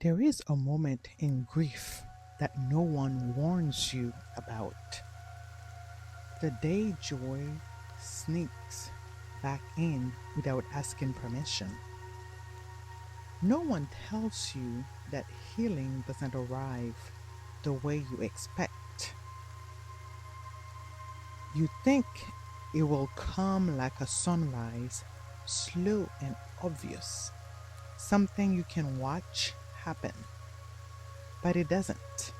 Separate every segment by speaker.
Speaker 1: There is a moment in grief that no one warns you about. The day joy sneaks back in without asking permission. No one tells you that healing doesn't arrive the way you expect. You think it will come like a sunrise, slow and obvious, something you can watch happen, but it doesn't.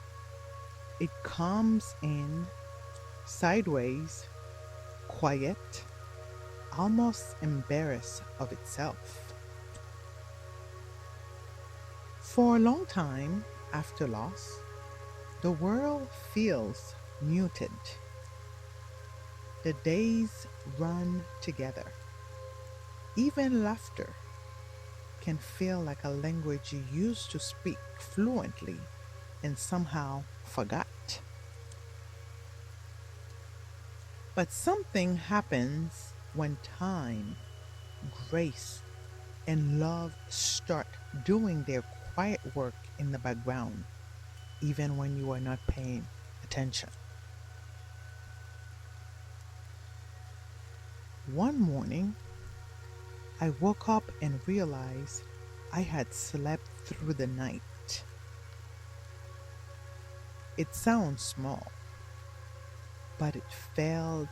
Speaker 1: It comes in sideways, quiet, almost embarrassed of itself. For a long time after loss, the world feels muted. The days run together. Even laughter can feel like a language you used to speak fluently and somehow forgot. But something happens when time, grace, and love start doing their quiet work in the background, even when you are not paying attention. One morning, I woke up and realized I had slept through the night. It sounds small, but it felt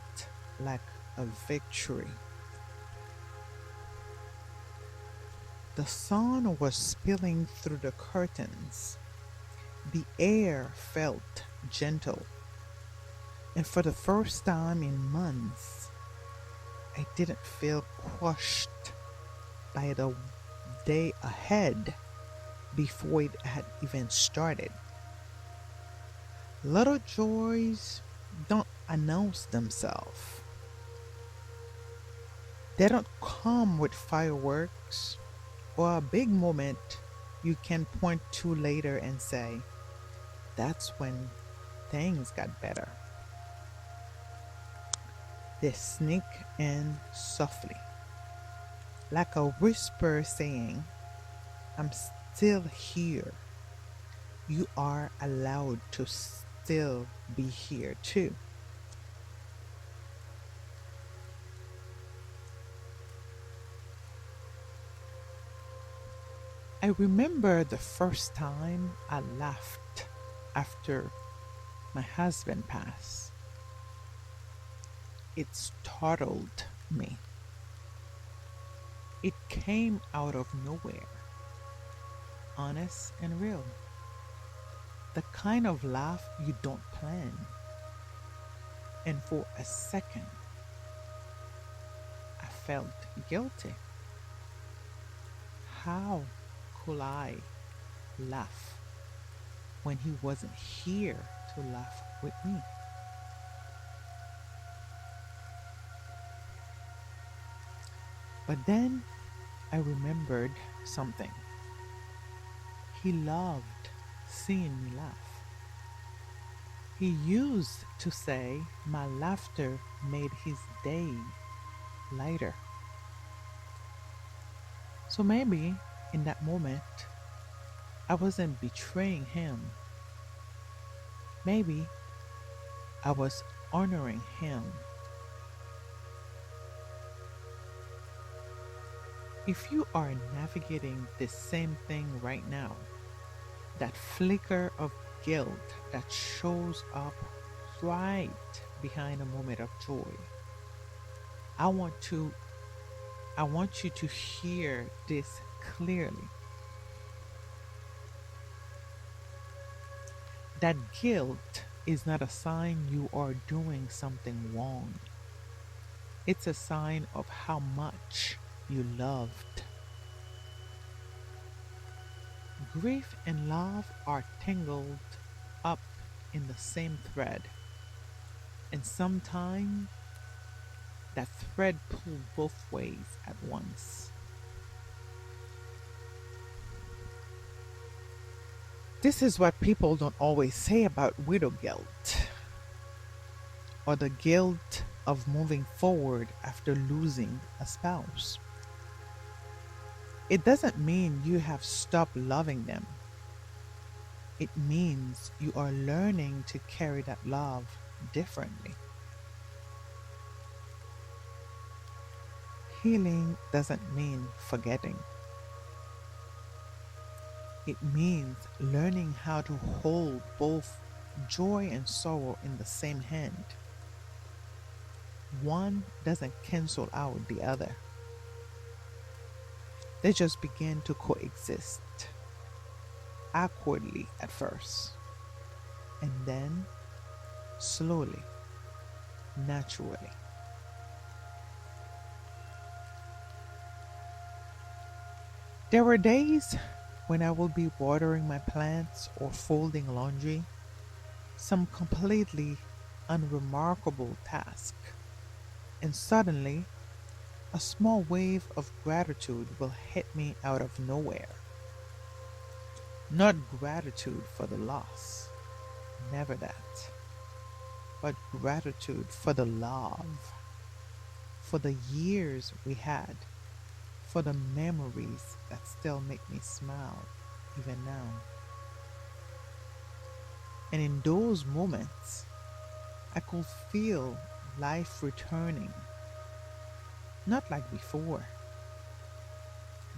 Speaker 1: like a victory. The sun was spilling through the curtains. The air felt gentle, and for the first time in months, I didn't feel crushed by the day ahead before it had even started. Little joys don't announce themselves. They don't come with fireworks or a big moment you can point to later and say, that's when things got better. They sneak in softly, like a whisper saying, I'm still here. You are allowed to still be here too. I remember the first time I laughed after my husband passed. It startled me. It came out of nowhere, honest and real. The kind of laugh you don't plan. And for a second, I felt guilty. How could I laugh when he wasn't here to laugh with me? But then I remembered something. He loved seeing me laugh. He used to say my laughter made his day lighter. So maybe in that moment, I wasn't betraying him. Maybe I was honoring him. If you are navigating the same thing right now, that flicker of guilt that shows up right behind a moment of joy, I want to I want you to hear this clearly. That guilt is not a sign you are doing something wrong. It's a sign of how much you loved. Grief and love are tangled up in the same thread, and sometimes that thread pulls both ways at once. This is what people don't always say about widow guilt, or the guilt of moving forward after losing a spouse. It doesn't mean you have stopped loving them. It means you are learning to carry that love differently. Healing doesn't mean forgetting. It means learning how to hold both joy and sorrow in the same hand. One doesn't cancel out the other, they just begin to coexist awkwardly at first, and then slowly, naturally. There were days when I will be watering my plants or folding laundry, some completely unremarkable task, and suddenly a small wave of gratitude will hit me out of nowhere. Not gratitude for the loss, never that, but gratitude for the love, for the years we had, for the memories that still make me smile even now. And in those moments, I could feel life returning, not like before,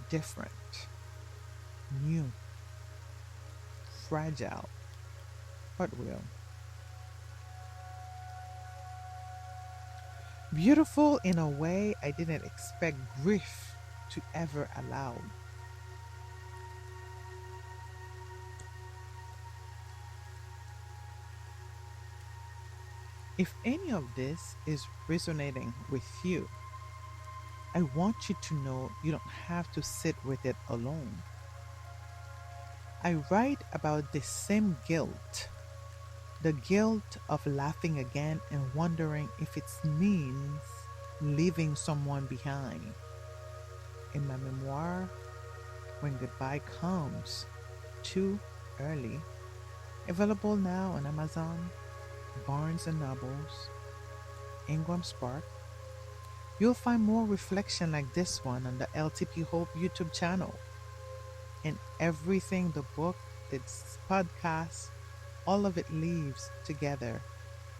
Speaker 1: different, new, fragile, but real. Beautiful in a way I didn't expect grief to ever allow. If any of this is resonating with you, I want you to know you don't have to sit with it alone. I write about this same guilt, the guilt of laughing again and wondering if it means leaving someone behind. In my memoir, When Goodbye Comes Too Early, available now on Amazon, Barnes and Nobles, Ingram Spark. You'll find more reflection like this one on the LTP Hope YouTube channel. And everything the book, this podcast, all of it leaves together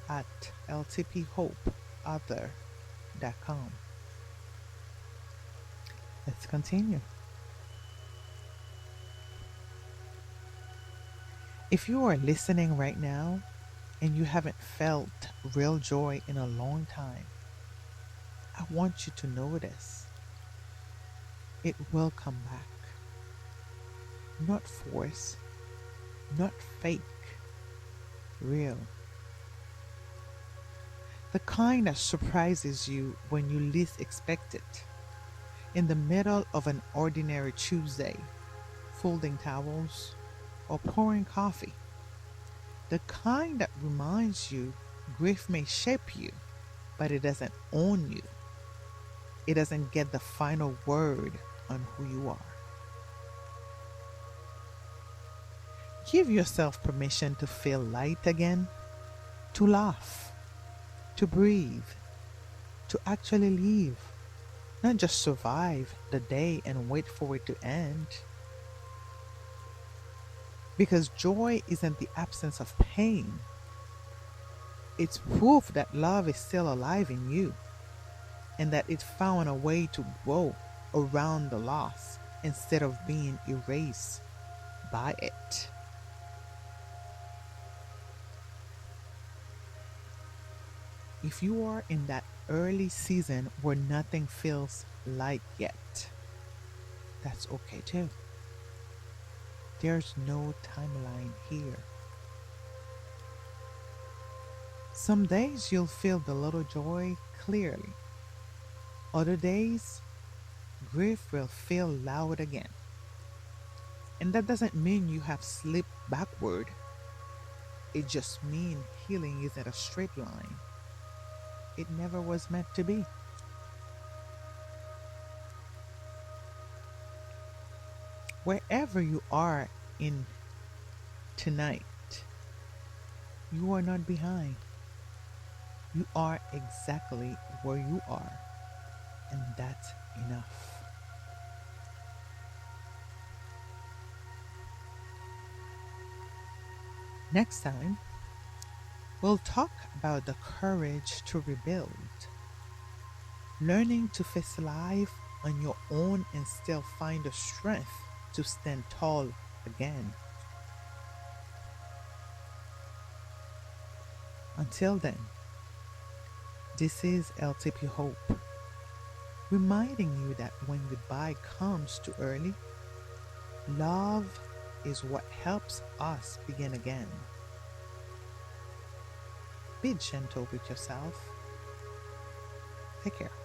Speaker 1: at ltphopeauthor.com. Let's continue. If you are listening right now and you haven't felt real joy in a long time, I want you to know this. It will come back. Not force, not fake, real. The kind that surprises you when you least expect it. In the middle of an ordinary Tuesday, folding towels or pouring coffee. The kind that reminds you grief may shape you, but it doesn't own you. It doesn't get the final word on who you are. Give yourself permission to feel light again, to laugh, to breathe, to actually live, not just survive the day and wait for it to end. Because joy isn't the absence of pain. It's proof that love is still alive in you and that it found a way to grow around the loss instead of being erased by it. If you are in that early season where nothing feels light yet, that's okay too. There's no timeline here. Some days you'll feel the little joy clearly. Other days, grief will feel loud again. And that doesn't mean you have slipped backward. It just means healing isn't a straight line. It never was meant to be. Wherever you are in tonight, you are not behind. You are exactly where you are, and that's enough. Next time, we'll talk about the courage to rebuild, learning to face life on your own and still find the strength to stand tall again. Until then, this is LTP Hope, reminding you that when goodbye comes too early, love is what helps us begin again. Be gentle with yourself. Take care.